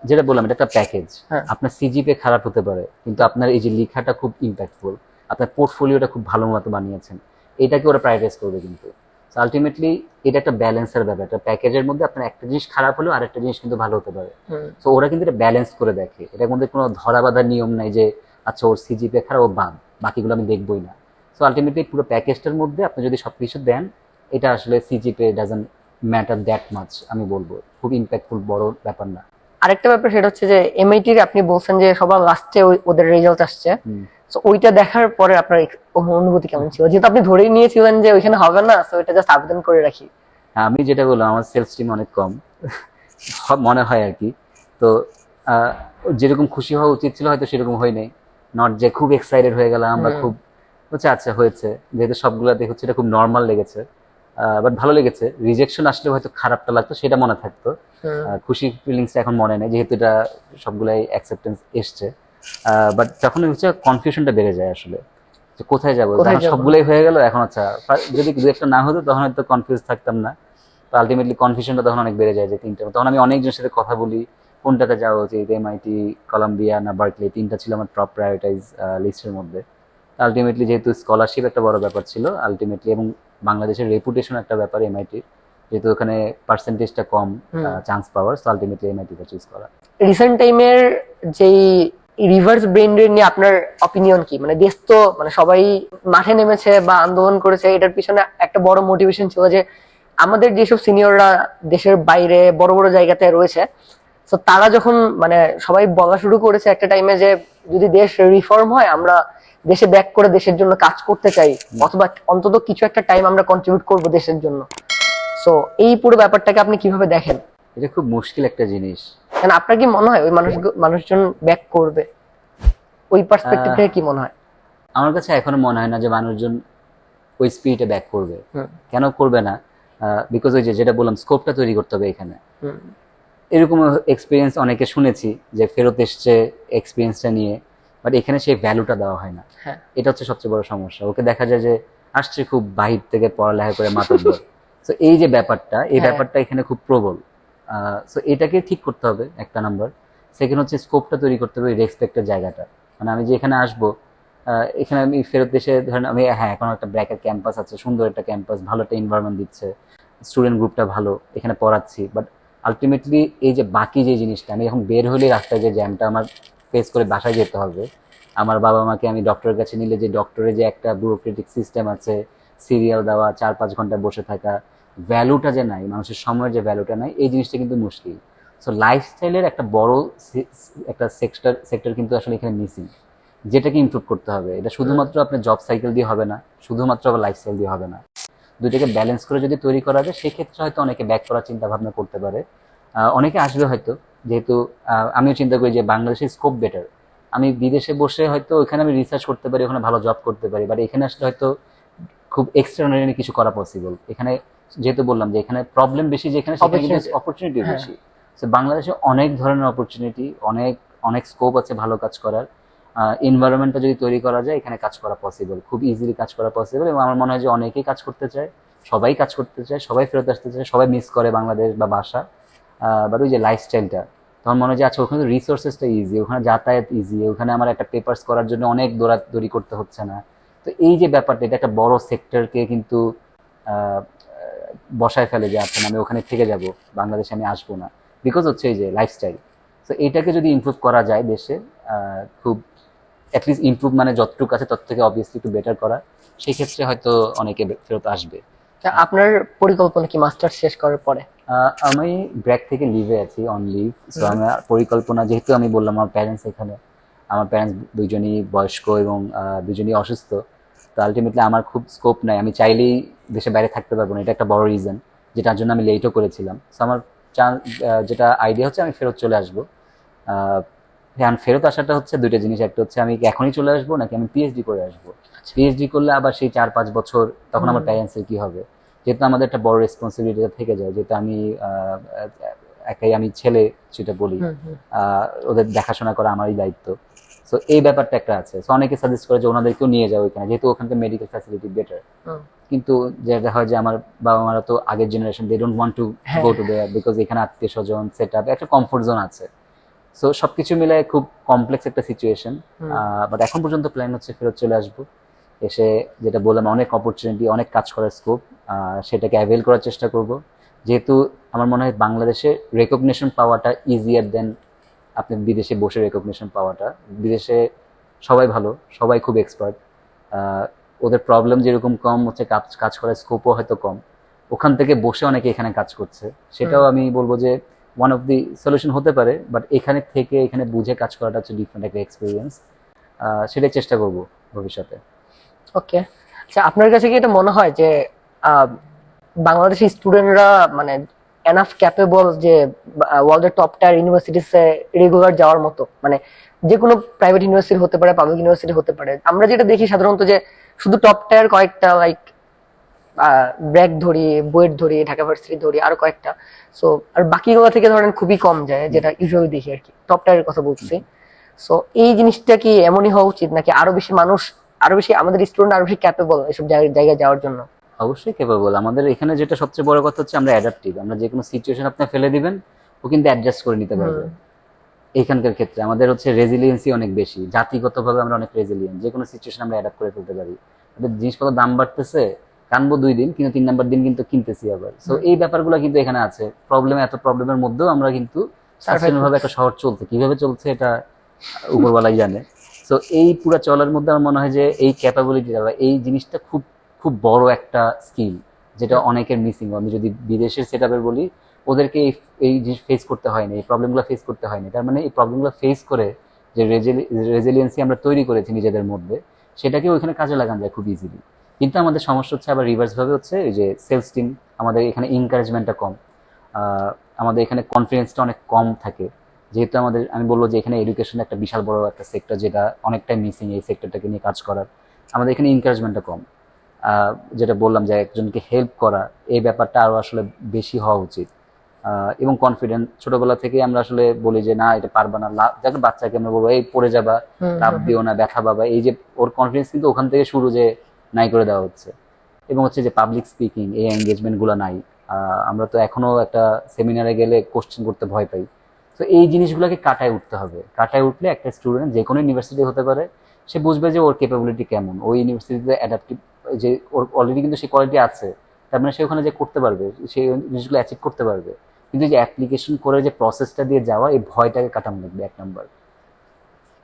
যেটা বললাম, এটা একটা প্যাকেজ। হ্যাঁ। আপনার সিজিপি খারাপ হতে পারে, কিন্তু আপনার এই যে লেখাটা খুব ইম্প্যাক্টফুল, আপনার পোর্টফোলিওটা খুব ভালো মতো বানিয়েছেন, এটাকে ওরা প্রায়োরিটাইজ করবে। কিন্তু আলটিমেটলি এটা একটা ব্যালেন্সের ব্যাপার, একটা প্যাকেজের মধ্যে আপনার একটা জিনিস খারাপ হলেও আরেকটা জিনিস কিন্তু ভালো হতে পারে। তো ওরা কিন্তু এটা ব্যালেন্স করে দেখে, এটার মধ্যে কোনো ধরা বাঁধার নিয়ম নাই যে আচ্ছা ওর সিজিপি খারাপ, ও বাদ, বাকিগুলো আমি দেখবই না। সো আলটিমেটলি পুরো প্যাকেজটার মধ্যে আপনি যদি সবকিছু দেন, এটা আসলে CGPA doesn't matter that much, আমি বলবো খুব ইম্প্যাক্টফুল বড় ব্যাপার না। আরেকটা ব্যাপার সেটা হচ্ছে যে এমআইটির আপনি বলছেন যে সবার লাস্টে ওদের রেজাল্ট আসছে, তো ওইটা দেখার পরে আপনার অনুভূতি কেমন ছিল, যেহেতু আপনি ধরেই নিয়েছিলেন যে ওইখানে হবে না, তো এটা জাস্ট আবেদন করে রাখি? আমি যেটা বললাম আমার সেলফ স্টিম অনেক কম মনে হয় আর কি। তো আহ, যেরকম খুশি হওয়া উচিত ছিল হয়তো সেরকম হয় নাই। নট যে খুব এক্সাইটেড হয়ে গেলাম বা খুব হচ্ছে, আচ্ছা হয়েছে, যেহেতু সবগুলাতে হচ্ছে এটা খুব নর্মাল লেগেছে, বাট ভালো লেগেছে। রিজেকশন আসলে হয়তো খারাপটা লাগতো, সেটা মনে থাকতো। খুশি ফিলিংসটা এখন মনে নেই, যেহেতু এটা সবগুলাই অ্যাকসেপ্টেন্স এসছে। বাট তখন হচ্ছে কনফিউশনটা বেড়ে যায় আসলে, যে কোথায় যাবো, যখন সবগুলাই হয়ে গেল এখন আচ্ছা যদি দু একটা না হতো তখন হয়তো কনফিউজ থাকতাম না। তো আলটিমেটলি কনফিউশনটা তখন অনেক বেড়ে যায় যে তিনটা, তখন আমি অনেকজনের সাথে কথা বলি কোনটাতে যাওয়া উচিত, এমআইটি, কলাম্বিয়া না বার্কলে, তিনটা ছিল আমার টপ প্রায়োরিটাইজ লিস্টের মধ্যে। আলটিমেটলি যেহেতু স্কলারশিপ একটা বড় ব্যাপার ছিল আলটিমেটলি, এবং বাংলাদেশের রেপুটেশন একটা ব্যাপার এমআইটি, যেহেতু ওখানে পার্সেন্টেজটা কম চান্স পাওয়ার, সো আলটিমেটলি এমআইটিটা চুজ করা। রিসেন্ট টাইমের যেই রিভার্স ব্রেন ড্রেন নিয়ে আপনার অপিনিয়ন কি? মানে দেশ তো মানে সবাই মাঠে নেমেছে বা আন্দোলন করেছে, এটার পিছনে একটা বড় মোটিভেশন ছিল যে আমাদের যেসব সিনিয়ররা দেশের বাইরে বড় বড় জায়গাতে রয়েছে, তো তারা যখন মানে সবাই বলা শুরু করেছে একটা টাইমে যে যদি দেশ রিফর্ম হয়, আমরা দেশে ব্যাক করে দেশের জন্য কাজ করতে চাই, অথবা অন্তত কিছু একটা টাইম আমরা কন্ট্রিবিউট করব দেশের জন্য। সো এই পুরো ব্যাপারটাকে আপনি কিভাবে দেখেন? এটা খুব মুশকিল একটা জিনিস। মানে আপনার কি মনে হয় ওই মানুষজন ব্যাক করবে? ওই পার্সপেক্টিভ থেকে কি মনে হয়? আমার কাছে এখনো মনে হয় না যে মানুষজন ওই স্পিরিটে ব্যাক করবে। কেন করবে না? বিকজ ওই যে যেটা বললাম, স্কোপটা তৈরি করতে হবে এখানে। এরকম এক্সপিরিয়েন্স অনেকে শুনেছি যে ফেরত এসছে এক্সপিরিয়েন্সটা নিয়ে, বাট এখানে সেই ভ্যালুটা দেওয়া হয় না। এটা হচ্ছে সবচেয়ে বড় সমস্যা। ওকে দেখা যায় যে আসছে খুব বাহির থেকে পড়ালেখা করে মাতব্বর, তো এই যে ব্যাপারটা, এই ব্যাপারটা এখানে খুব প্রবল। সো এটাকে ঠিক করতে হবে একটা নাম্বার। সেকেন্ড হচ্ছে স্কোপটা তৈরি করতে হবে, রেসপেক্টের জায়গাটা। মানে আমি যে এখানে আসবো, এখানে আমি ফেরত দেশে ধরেন আমি, হ্যাঁ এখন একটা ব্র্যাকের ক্যাম্পাস আছে, সুন্দর একটা ক্যাম্পাস, ভালো একটা এনভায়রনমেন্ট দিচ্ছে, স্টুডেন্ট গ্রুপটা ভালো, এখানে পড়াচ্ছি, বাট আলটিমেটলি এই যে বাকি যে জিনিসটা, আমি এখন বের হলে রাস্তায় যে জ্যামটা আমার ফেস করে বাসায় যেতে হবে, আমার বাবা মাকে আমি ডক্টরের কাছে নিলে যে ডক্টরের যে একটা ব্যুরোক্রেটিক সিস্টেম আছে, সিরিয়াল দেওয়া, 4-5 ঘন্টা বসে থাকা, ভ্যালুটা যে নাই, মানুষের সময়ের যে ভ্যালুটা নাই, এই জিনিসটা কিন্তু মুশকিল। সো লাইফস্টাইলের একটা বড় একটা সেক্টর কিন্তু আসলে এখানে মিসিং, যেটাকে ইমপ্রুভ করতে হবে। এটা শুধুমাত্র আপনার জব সাইকেল দিয়ে হবে না, শুধুমাত্র আবার লাইফস্টাইল দিয়ে হবে না, দুইটাকে ব্যালেন্স করে যদি তৈরি করা যায় সেক্ষেত্রে হয়তো অনেকে ব্যাক করার চিন্তা ভাবনা করতে পারে। অনেকে আসবে হয়তো, যেহেতু আমিও চিন্তা করি যে বাংলাদেশের স্কোপ বেটার। আমি বিদেশে বসে হয়তো ওখানে আমি রিসার্চ করতে পারি, ওখানে ভালো জব করতে পারি, বাট এখানে আসলে হয়তো খুব এক্সট্রাঅর্ডিনারি কিছু করা পসিবল। এখানে যেহেতু বললাম যে এখানে প্রবলেম বেশি, যেখানে সেখানে কিন্তু অপরচুনিটি বেশি। তো বাংলাদেশে অনেক ধরনের অপরচুনিটি, অনেক অনেক স্কোপ আছে ভালো কাজ করার। এনভায়রনমেন্টটা যদি তৈরি করা যায় এখানে কাজ করা পসিবল, খুব ইজিলি কাজ করা পসিবল। এবং আমার মনে হয় যে অনেকেই কাজ করতে চায়, সবাই কাজ করতে চায়, সবাই ফেরত আসতে চায়, সবাই মিস করে বাংলাদেশ বা বাসা। বাট ওই যে লাইফস্টাইলটা, তখন মনে হয় যে আচ্ছা ওখানে তো রিসোর্সেসটা ইজি, ওখানে যাতায়াত ইজি, ওখানে আমার একটা পেপার্স করার জন্য অনেক দৌড়াদৌড়ি করতে হচ্ছে না। তো এই যে ব্যাপারটা, এটা একটা বড় সেক্টরকে কিন্তু বসায় ফেলে যে আচ্ছা আমি ওখানে থেকে যাব, বাংলাদেশে আমি আসবো না, বিকজ হচ্ছে এই যে লাইফস্টাইল। তো এইটাকে যদি ইমপ্রুভ করা যায় দেশে, খুব অ্যাটলিস্ট ইমপ্রুভ মানে যতটুকু আছে তত থেকে অবভিয়াসলি একটু বেটার করা, সেই ক্ষেত্রে হয়তো অনেকে ফেরত আসবে। আপনার পরিকল্পনা কি মাস্টার্স শেষ করার পরে? আমি ব্র্যাক থেকে লিভে আছি, অন লিভ। সো আমার পরিকল্পনা, যেহেতু আমি বললাম আমার প্যারেন্টস এখানে, আমার প্যারেন্টস দুজনই বয়স্ক এবং দুজনই অসুস্থ, তো আলটিমেটলি আমার খুব স্কোপ নাই, আমি চাইলেই দেশের বাইরে থাকতে পারবো না। এটা একটা বড় রিজন যেটার জন্য আমি লেটও করেছিলাম। সো আমার যেটা আইডিয়া হচ্ছে আমি ফেরত চলে আসবো। এখন ফেরত আসাটা হচ্ছে দুইটা জিনিস, একটা হচ্ছে আমি এখনই চলে আসবো নাকি আমি পিএইচডি করে আসবো। পিএইচডি করলে আবার সেই 4-5 বছর, তখন আমার প্যারেন্টসের কি হবে, যেহেতু আমাদের একটা বড় রেসপন্সিবিলিটি থেকে যায়, যেহেতু আমি একাই, আমি ছেলে সেটা বলি, ওদের দেখাশোনা করা আমারই দায়িত্ব। সো এই ব্যাপারটা একটা আছে। সো অনেকে সাজেস্ট করে যে ওনাদেরকেও নিয়ে যাও ওইখানে, যেহেতু ওখানকার মেডিকেল ফ্যাসিলিটি বেটার। কিন্তু যেটা হয় যে আমার বাবা মারা তো আগের generation, they don't want to go to there, because এখানে আত্মীয় স্বজন, সেট আপ, একটা কমফোর্ট জোন আছে। সো সবকিছু মিলে খুব কমপ্লেক্স একটা সিচুয়েশন। বাট এখন পর্যন্ত প্ল্যান হচ্ছে ফেরত চলে আসবো, এসে যেটা বললাম অনেক অপরচুনিটি, অনেক কাজ করার স্কোপ, সেটাকে অ্যাভেল করার চেষ্টা করব। যেহেতু আমার মনে হয় বাংলাদেশে রেকগনিশন পাওয়াটা ইজিয়ার দেন আপনি বিদেশে বসে রেকগনিশন পাওয়াটা। বিদেশে সবাই ভালো, সবাই খুব এক্সপার্ট, ওদের প্রবলেম যেরকম কম হচ্ছে, কাজ করার স্কোপও হয়তো কম, ওখান থেকে বসে অনেকে এখানে কাজ করছে, সেটাও আমি বলবো যে ওয়ান অফ দি সলিউশন হতে পারে। বাট এখানে থেকে এখানে বুঝে কাজ করাটা হচ্ছে ডিফারেন্ট একটা এক্সপিরিয়েন্স, সেটাই চেষ্টা করব ভবিষ্যতে। ওকে, আচ্ছা আপনার কাছে কি এটা মনে হয় যে আহ, বাংলাদেশি স্টুডেন্টরা মানে এনাফ ক্যাপেবল যে ওয়ার্ল্ডের টপ টায়ার ইউনিভার্সিটিসে রেগুলার যাওয়ার মতো? মানে যে কোনো প্রাইভেট ইউনিভার্সিটি হতে পারে, পাবলিক ইউনিভার্সিটি হতে পারে, আমরা যেটা দেখি সাধারণত যে শুধু টপ টায়ার কয়েকটা লাইক ব্র্যাক ধরি, বুয়েট ধরি, ঢাকা ভার্সিটি ধরি, আরো কয়েকটা, সো আর বাকিগুলো থেকে ধরেন খুবই কম যায়, যেটা ইউজুয়ালি দেখি আর কি, টপ টায়ারের কথা বলছি। সো এই জিনিসটা কি এমনই হওয়া উচিত, নাকি আরো বেশি মানুষ, আরো বেশি আমাদের স্টুডেন্ট আরো বেশি ক্যাপেবল এসব জায়গায় যাওয়ার জন্য? অবশ্যই ক্যাপাবল। আমাদের এখানে যেটা সবচেয়ে বড় কথা হচ্ছে আমরা অ্যাডাপটিভ, আমরা যে কোনো সিচুয়েশন আপনি ফেলে দিবেন ও কিন্তু অ্যাডজাস্ট করে নিতে পারবে। এখানকার ক্ষেত্রে আমাদের হচ্ছে রেজিলিয়েন্সি অনেক বেশি, জাতিগতভাবে আমরা অনেক রেজিলিয়েন্ট, যে কোনো সিচুয়েশন আমরা অ্যাডাপ্ট করে ফেলতে পারি। আমাদের জিনিসপত্র দাম বাড়তেছে, কানবো 2 দিন, কিন্তু 3 নাম্বার দিন কিন্তু কিনতেছি আবার। সো এই ব্যাপারগুলো কিন্তু এখানে আছে। এত প্রবলেমের মধ্যেও আমরা কিন্তু সাস্টেইনেবল ভাবে একটা শহর চলছে, কিভাবে চলছে এটা উপরওয়ালাই জানে। সো এই পুরো চলার মধ্যে আমার মনে হয় যে এই ক্যাপাবিলিটিটা বা এই জিনিসটা খুব খুব বড় একটা স্কিল, যেটা অনেকের মিসিং। আমি যদি বিদেশের সেট আপের বলি, ওদেরকে এই জিনিস ফেস করতে হয়নি, এই প্রবলেমগুলো ফেস করতে হয়নি। তার মানে এই প্রবলেমগুলো ফেস করে যে রেজিলিয়েন্সি আমরা তৈরি করেছি নিজেদের মধ্যে, সেটাকে ওইখানে কাজে লাগানো যায় খুব ইজিলি। কিন্তু আমাদের সমস্যা হচ্ছে আবার রিভার্স ভাবে হচ্ছে এই যে সেলফ স্টিম, আমাদের এখানে এনকারেজমেন্টটা কম, আমাদের এখানে কনফিডেন্সটা অনেক কম থাকে। যেহেতু আমাদের, আমি বলবো যে এখানে এডুকেশন একটা বিশাল বড় একটা সেক্টর, যেটা অনেকটাই মিসিং এই সেক্টরটাকে নিয়ে কাজ করার। আমাদের এখানে এনকারেজমেন্টটা কম। যেটা বললাম যে একজনকে হেল্প করা, এই ব্যাপারটা আরো আসলে বেশি হওয়া উচিত। এবং কনফিডেন্ট ছোটবেলা থেকে আমরা আসলে বলি যে না এটা পারবা না, যাকে বাচ্চাকে আমরা বলবো এই পড়ে যাবা, লাভ দিও না, ব্যথা পাবা, এই যে ওর কনফিডেন্স কিন্তু ওখান থেকে শুরু, যে নাই করে দেওয়া হচ্ছে। এবং হচ্ছে যে পাবলিক স্পিকিং, এই এঙ্গেজমেন্ট গুলো নাই। আমরা তো এখনো একটা সেমিনারে গেলে কোশ্চেন করতে ভয় পাই। তো এই জিনিসগুলোকে কাটায় উঠতে হবে। কাটায় উঠলে একটা স্টুডেন্ট যে কোনো ইউনিভার্সিটি হতে পারে, সে বুঝবে যে ওর ক্যাপাবিলিটি কেমন, ওই ইউনিভার্সিটিতে অ্যাডাপ্টিভ, যে ওর অলরেডি কিন্তু সে কোয়ালিটি আছে, তার মানে সে ওখানে যে করতে পারবে, সেই জিনিসগুলো অ্যাচিভ করতে পারবে। কিন্তু যে অ্যাপ্লিকেশন করে যে প্রসেসটা দিয়ে যাওয়া, এই ভয়টাকে কাটানো লাগবে 1 নাম্বার।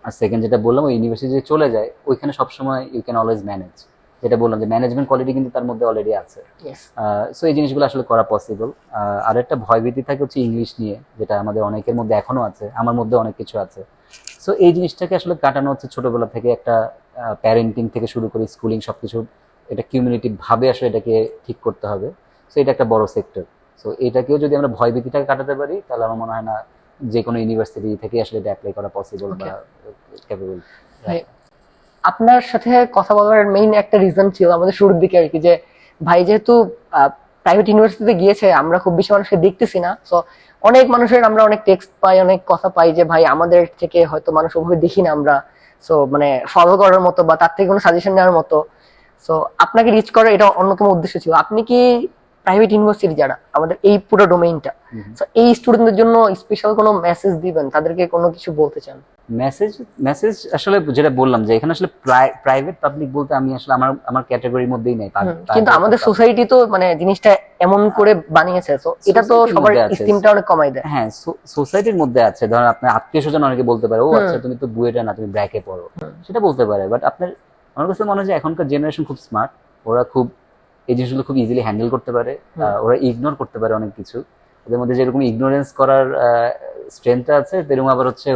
আর সেকেন্ড যেটা বললাম, ওই ইউনিভার্সিটি যে চলে যায়, ওইখানে সবসময় ইউ ক্যান অলওয়েজ ম্যানেজ। যেটা বললাম যে ম্যানেজমেন্ট কোয়ালিটি কিন্তু তার মধ্যে অলরেডি আছে। সো এই জিনিসগুলো আসলে করা পসিবল। আর একটা ভয়ভীতি থাকে হচ্ছে ইংলিশ নিয়ে, যেটা আমাদের অনেকের মধ্যে এখনো আছে, আমার মধ্যে অনেক কিছু আছে। সো এই জিনিসটাকে আসলে কাটানো হচ্ছে ছোটবেলা থেকে, একটা প্যারেন্টিং থেকে শুরু করে স্কুলিং সবকিছু, এটা কিউমিউনিটিভ ভাবে আসলে এটাকে ঠিক করতে হবে। সো এটা একটা বড় সেক্টর। সো এটাকেও যদি আমরা ভয়ভীতিটাকে কাটাতে পারি, তাহলে আমার মনে হয় না যে কোনো ইউনিভার্সিটি থেকে আসলে এটা অ্যাপ্লাই করা পসিবল বা ক্যাপেবল। আপনার সাথে কথা বলার মেইন একটা রিজন ছিল আমাদের শুরুর দিকে আর কি, যে ভাই যেহেতু প্রাইভেট ইউনিভার্সিটিতে গিয়েছে, আমরা খুব বেশি মানুষকে দেখতেছি না। সো অনেক মানুষের আমরা অনেক টেক্সট পাই, অনেক কথা পাই যে ভাই আমাদের থেকে হয়তো মানুষ ওভাবে দেখি না আমরা, সো মানে ফলো করার মতো বা তার থেকে কোনো সাজেশন নেওয়ার মতো। সো আপনাকে রিচ করার এটা অন্যতম উদ্দেশ্য ছিল। আপনি কি প্রাইভেট ইউনিভার্সিটি যারা আমাদের এই পুরো ডোমেইনটা, সো এই স্টুডেন্টদের জন্য স্পেশাল কোনো মেসেজ দিবেন, তাদেরকে কোনো কিছু বলতে চান? মেসেজ মেসেজ আসলে যেটা বললাম যে এখানে আসলে প্রাইভেট পাবলিক বলতে আমি আসলে আমার আমার ক্যাটাগরির মধ্যেই নাই। কিন্তু আমাদের সোসাইটি তো মানে জিনিসটা এমন করে বানিয়েছে, তো এটা তো সবার স্টিমটা অনেক কমাই দেয়। হ্যাঁ, সোসাইটির মধ্যে আছে। ধরেন আপনার আত্মীয় স্বজন অনেকে বলতে পারে ও আচ্ছা তুমি তো বুয়েটে না, তুমি ব্র্যাকে পড়ো, সেটা বলতে পারে। বাট আপনার, আমার কাছে মনে হয় যে এখনকার জেনারেশন খুব স্মার্ট, ওরা খুব এই জিনিসগুলো খুব ইজিলি হ্যান্ডেল করতে পারে। ওরা ইগনোর করতে পারে অনেক কিছু। ওদের মধ্যে যেরকম ইগনোরেন্স করার স্ট্রেংথটা আছে, তেরকম আবার হচ্ছে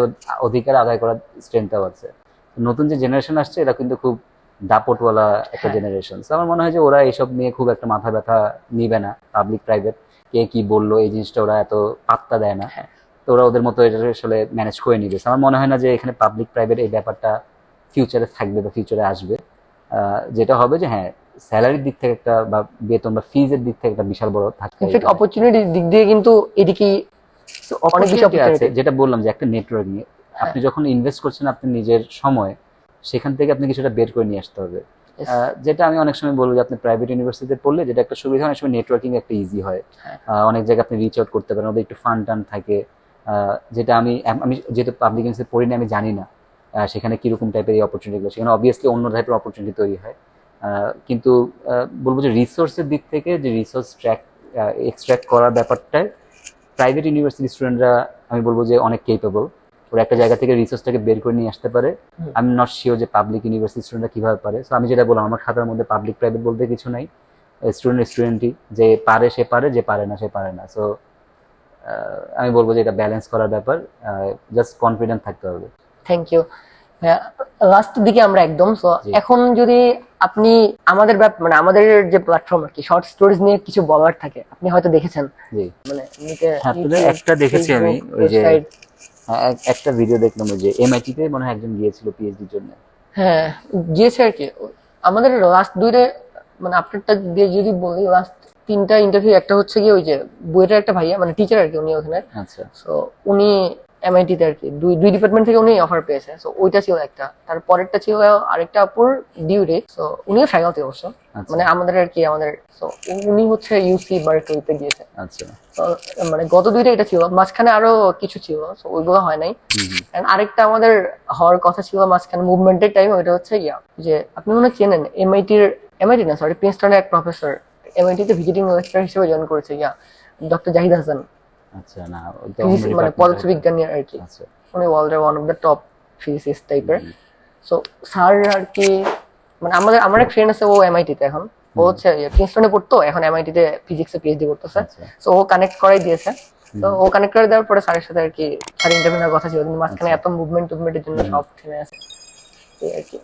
অধিকার আদায় করার স্ট্রেংথটাও আছে। নতুন যে জেনারেশন আসছে, এরা কিন্তু খুব দাপটওয়ালা একটা জেনারেশন। আমার মনে হয় যে ওরা এইসব নিয়ে খুব একটা মাথা ব্যথা নিবে না। পাবলিক প্রাইভেট কে কি বললো, এই জিনিসটা ওরা এত পাত্তা দেয় না। তো ওরা ওদের মতো এটা আসলে ম্যানেজ করে নিবে। আমার মনে হয় না যে এখানে পাবলিক প্রাইভেট এই ব্যাপারটা ফিউচারে থাকবে বা ফিউচারে আসবে। যেটা হবে যে হ্যাঁ, স্যালারির দিক থেকে একটা বা বেতন বা ফিজের দিক থেকে একটা বিশাল বড় ধাক্কা। অপরচুনিটির দিক দিয়ে কিন্তু এদিকে অনেক বেশি আছে। যেটা বললাম যে একটা নেটওয়ার্ক নিয়ে আপনি যখন ইনভেস্ট করছেন আপনি নিজের সময়, সেখান থেকে আপনি কিছুটা বের করে নিয়ে আসতে হবে। যেটা আমি অনেক সময় বলবো যে আপনি প্রাইভেট ইউনিভার্সিটিতে পড়লে যেটা একটা সুবিধা, অনেক সময় নেটওয়ার্কিং একটা ইজি হয়। অনেক জায়গায় আপনি রিচ আউট করতে পারেন, ওদের একটু ফান টান থাকে। যেটা আমি আমি যেহেতু পাবলিক ইউনিভার্সিটি পড়িনি, আমি জানি না সেখানে কিরকম টাইপের এই অপরচুনিটিগুলো। সেখানে অবভিয়াসলি অন্য টাইপের অপরচুনিটি তৈরি হয়। কিন্তু বলবো যে রিসোর্সের দিক থেকে যে রিসোর্স এক্সট্র্যাক্ট করার ব্যাপারটায় প্রাইভেট ইউনিভার্সিটি স্টুডেন্টরা আমি বলবো যে অনেক কেপেবল। ওরা একটা জায়গা থেকে রিসোর্সটাকে বের করে নিয়ে আসতে পারে। আমি নট শিওর যে পাবলিক ইউনিভার্সিটি স্টুডেন্টরা কিভাবে পারে। সো আমি যেটা বললাম, আমার খাতার মধ্যে পাবলিক প্রাইভেট বলতে কিছু নাই। স্টুডেন্টই, যে পারে সে পারে, যে পারে না সে পারে না। সো আমি বলবো যে এটা ব্যালেন্স করার ব্যাপার, জাস্ট কনফিডেন্ট থাকতে হবে। Thank you. লাস্টের দিকে আমরা একদম সো জি। এখন যদি আপনি আমাদের মানে আমাদের যে প্ল্যাটফর্ম আর কি শর্ট স্টোরিজ নিয়ে কিছু বলার থাকে, আপনি হয়তো দেখেছেন জি মানে হ্যাঁ, আসলে একটা দেখেছি আমি, ওই যে একটা ভিডিও দেখলাম, ওই যে এমআইটি তে মনে হয় একজন গিয়েছিল পিএইচডির জন্য। হ্যাঁ গিয়েছে আর কি। আমাদের লাস্ট দুইটা মানে আপনারটা দিয়ে যদি বলি, লাস্ট তিনটা ইন্টারভিউ, একটা হচ্ছে কি ওই যে বুয়েটের একটা ভাইয়া মানে টিচার আর কি, উনি ওখানে। আচ্ছা সো উনি এমআইটি তে আর কি দুই দুই ডিপার্টমেন্ট থেকে উনি অফার পেয়েছে। সো ওইটা ছিল একটা, তারপরেরটা ছিল আরেকটা আপুর ডিউরে। সো উনিও ফ্যাকাল্টি অবশ্য, আচ্ছা মানে আমাদের আর কি আমাদের। সো উনি হচ্ছে ইউসি বার্কলিতে গিয়েছে। আচ্ছা। তো মানে গত দুইটা এটা ছিল, মাঝখানে আরো কিছু ছিল, সো ওইগুলো হয় নাই। And আরেকটা আমাদের হওয়ার কথা ছিল মাঝখানে মুভমেন্টের টাইম, ওইটা হচ্ছে যে আপনি মনে হয় চেনেন এমআইটি না সরি প্রিন্সটনের এক প্রফেসর এমআইটি তে ভিজিটিং লেকচারার হিসেবে জয়েন করেছে ডক্টর জাহিদ হাসান, আচ্ছা না, ওই তো অন্য মানে department পদার্থবিজ্ঞানী আর কি। আচ্ছা উনি ওয়ার্ল্ডের one of the top physicist টাইপের। সো স্যার আর কি মানে আমার এক ফ্রেন্ড আছে, ও এমআইটি তে এখন, ও হচ্ছে প্রিন্সটনে পড়তো, এখন এমআইটি তে ফিজিক্সে পিএইচডি করতেছে। আচ্ছা সো ও কানেক্ট করাই দিয়েছে। তো ও কানেক্ট করে দেওয়ার পরে স্যারের সাথে আর কি স্যার ইন্টারভিউ নেওয়ার কথা ছিল, কিন্তু মাঝখানে এত মুভমেন্টের জন্য সব থেমে আছে এই আর কি।